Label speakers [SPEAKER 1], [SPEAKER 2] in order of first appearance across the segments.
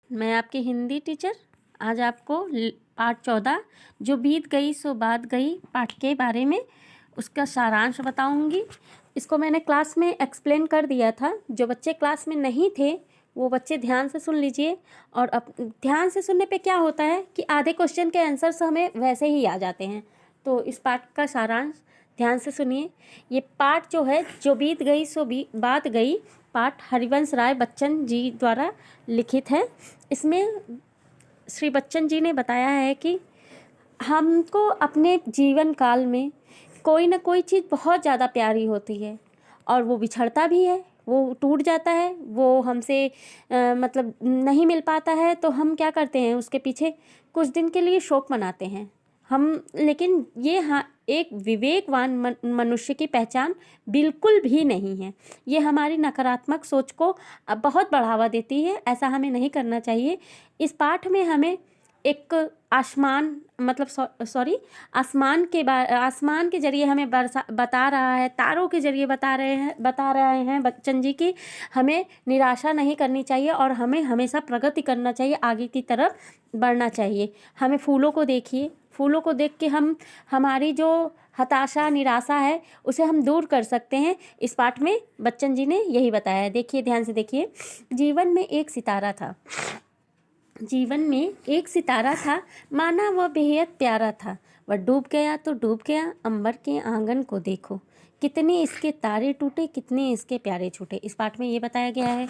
[SPEAKER 1] मैं आपकी हिंदी टीचर आज आपको पाठ 14 जो बीत गई सो बात गई पाठ के बारे में उसका सारांश बताऊंगी। इसको मैंने क्लास में एक्सप्लेन कर दिया था। जो बच्चे क्लास में नहीं थे वो बच्चे ध्यान से सुन लीजिए। और अब ध्यान से सुनने पे क्या होता है कि आधे क्वेश्चन के आंसर्स हमें वैसे ही आ जाते हैं। तो इस पाठ का सारांश ध्यान से सुनिए। ये पाठ जो है जो बीत गई सो बात गई पाठ हरिवंश राय बच्चन जी द्वारा लिखित है। इसमें श्री बच्चन जी ने बताया है कि हमको अपने जीवन काल में कोई ना कोई चीज़ बहुत ज़्यादा प्यारी होती है और वो बिछड़ता भी है, वो टूट जाता है, वो हमसे मतलब नहीं मिल पाता है। तो हम क्या करते हैं, उसके पीछे कुछ दिन के लिए शोक मनाते हैं हम। लेकिन ये हाँ एक विवेकवान मनुष्य की पहचान बिल्कुल भी नहीं है। ये हमारी नकारात्मक सोच को बहुत बढ़ावा देती है। ऐसा हमें नहीं करना चाहिए। इस पाठ में हमें एक आसमान मतलब आसमान के जरिए हमें बता रहा है, तारों के जरिए बता रहे हैं बच्चन जी की हमें निराशा नहीं करनी चाहिए और हमें हमेशा प्रगति करना चाहिए, आगे की तरफ बढ़ना चाहिए। हमें फूलों को देखिए, फूलों को देख के हमारी जो हताशा निराशा है उसे हम दूर कर सकते हैं। इस पाठ में बच्चन जी ने यही बताया है। देखिए, ध्यान से देखिए। जीवन में एक सितारा था, जीवन में एक सितारा था, माना वह बेहद प्यारा था। वह डूब गया तो डूब गया, अंबर के आंगन को देखो, कितने इसके तारे टूटे, कितने इसके प्यारे छूटे। इस पाठ में ये बताया गया है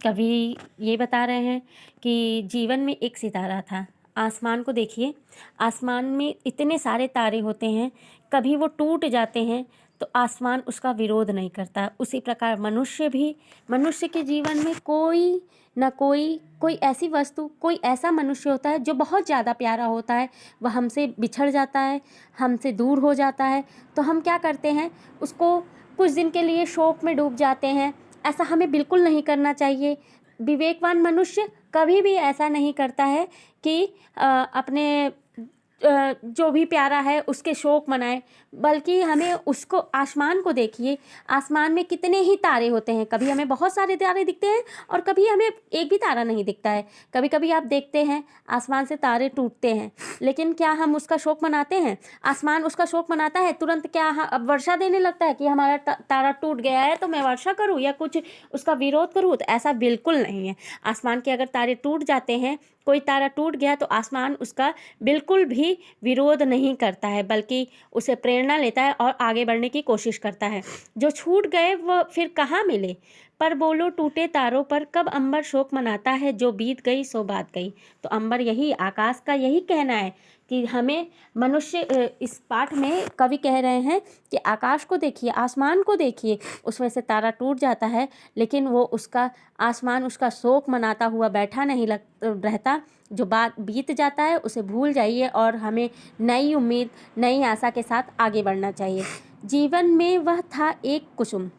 [SPEAKER 1] कवि ये बता रहे हैं कि जीवन में एक सितारा था। आसमान को देखिए, आसमान में इतने सारे तारे होते हैं, कभी वो टूट जाते हैं तो आसमान उसका विरोध नहीं करता। उसी प्रकार मनुष्य के जीवन में कोई ऐसी वस्तु, कोई ऐसा मनुष्य होता है जो बहुत ज़्यादा प्यारा होता है, वह हमसे बिछड़ जाता है, हमसे दूर हो जाता है। तो हम क्या करते हैं, उसको कुछ दिन के लिए शोक में डूब जाते हैं। ऐसा हमें बिल्कुल नहीं करना चाहिए। विवेकवान मनुष्य कभी भी ऐसा नहीं करता है कि अपने जो भी प्यारा है उसके शोक मनाए, बल्कि हमें उसको आसमान को देखिए, आसमान में कितने ही तारे होते हैं। कभी हमें बहुत सारे तारे दिखते हैं और कभी हमें एक भी तारा नहीं दिखता है। कभी कभी आप देखते हैं आसमान से तारे टूटते हैं, लेकिन क्या हम उसका शोक मनाते हैं? आसमान उसका शोक मनाता है? तुरंत क्या अब वर्षा देने लगता है कि हमारा तारा टूट गया है तो मैं वर्षा करूँ या कुछ उसका विरोध करूँ? तो ऐसा बिल्कुल नहीं है। आसमान के अगर तारे टूट जाते हैं, कोई तारा टूट गया तो आसमान उसका बिल्कुल भी विरोध नहीं करता है, बल्कि उसे प्रेरणा लेता है और आगे बढ़ने की कोशिश करता है। जो छूट गए वो फिर कहाँ मिले? पर बोलो टूटे तारों पर कब अंबर शोक मनाता है, जो बीत गई सो बात गई। तो अंबर यही, आकाश का यही कहना है कि हमें मनुष्य, इस पाठ में कवि कह रहे हैं कि आकाश को देखिए, आसमान को देखिए, उसमें से तारा टूट जाता है लेकिन वो उसका आसमान उसका शोक मनाता हुआ बैठा नहीं रहता। जो बात बीत जाता है उसे भूल जाइए और हमें नई उम्मीद, नई आशा के साथ आगे बढ़ना चाहिए। जीवन में वह था एक कुसुम।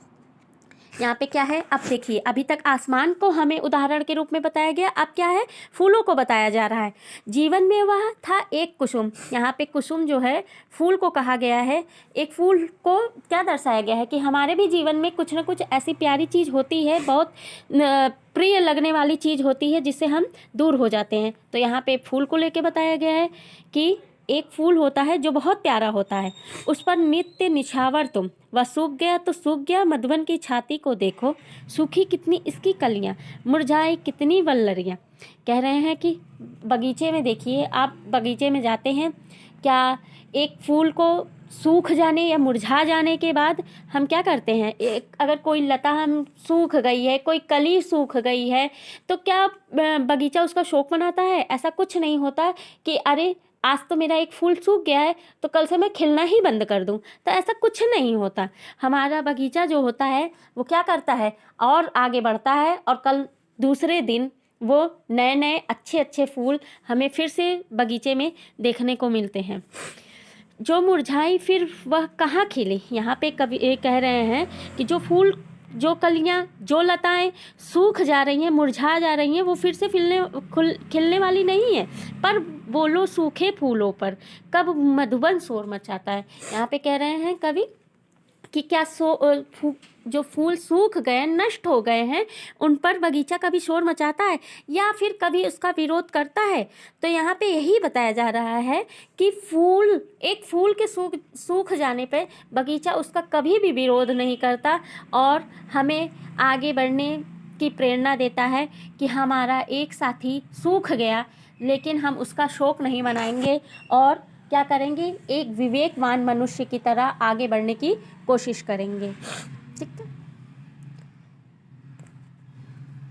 [SPEAKER 1] यहाँ पे क्या है, अब देखिए, अभी तक आसमान को हमें उदाहरण के रूप में बताया गया, अब क्या है, फूलों को बताया जा रहा है। जीवन में वह था एक कुसुम। यहाँ पे कुसुम जो है फूल को कहा गया है। एक फूल को क्या दर्शाया गया है कि हमारे भी जीवन में कुछ ना कुछ ऐसी प्यारी चीज़ होती है, बहुत प्रिय लगने वाली चीज़ होती है, जिससे हम दूर हो जाते हैं। तो यहाँ पे फूल को लेके बताया गया है कि एक फूल होता है जो बहुत प्यारा होता है, उस पर नित्य निछावर तुम, वह सूख गया तो सूख गया, मधुबन की छाती को देखो, सूखी कितनी इसकी कलियां, मुरझाई कितनी वल्लरियां। कह रहे हैं कि बगीचे में देखिए, आप बगीचे में जाते हैं, क्या एक फूल को सूख जाने या मुरझा जाने के बाद हम क्या करते हैं, एक अगर कोई लता हम सूख गई है, कोई कली सूख गई है, तो क्या बगीचा उसका शोक मनाता है? ऐसा कुछ नहीं होता कि अरे आज तो मेरा एक फूल सूख गया है तो कल से मैं खिलना ही बंद कर दूं। तो ऐसा कुछ नहीं होता। हमारा बगीचा जो होता है वो क्या करता है, और आगे बढ़ता है और कल दूसरे दिन वो नए नए अच्छे अच्छे फूल हमें फिर से बगीचे में देखने को मिलते हैं। जो मुरझाई फिर वह कहाँ खिले। यहाँ पे कवि कह रहे हैं कि जो फूल, जो कलियाँ, जो लताएं सूख जा रही हैं, मुरझा जा रही हैं, वो फिर से खिलने वाली नहीं है। पर बोलो सूखे फूलों पर कब मधुबन शोर मचाता है। यहाँ पे कह रहे हैं कवि कि क्या जो फूल सूख गए, नष्ट हो गए हैं, उन पर बगीचा कभी शोर मचाता है या फिर कभी उसका विरोध करता है? तो यहाँ पे यही बताया जा रहा है कि एक फूल के सूख जाने पे बगीचा उसका कभी भी विरोध नहीं करता और हमें आगे बढ़ने की प्रेरणा देता है कि हमारा एक साथी सूख गया, लेकिन हम उसका शोक नहीं मनाएंगे और क्या करेंगे, एक विवेकवान मनुष्य की तरह आगे बढ़ने की कोशिश करेंगे। ठीक है।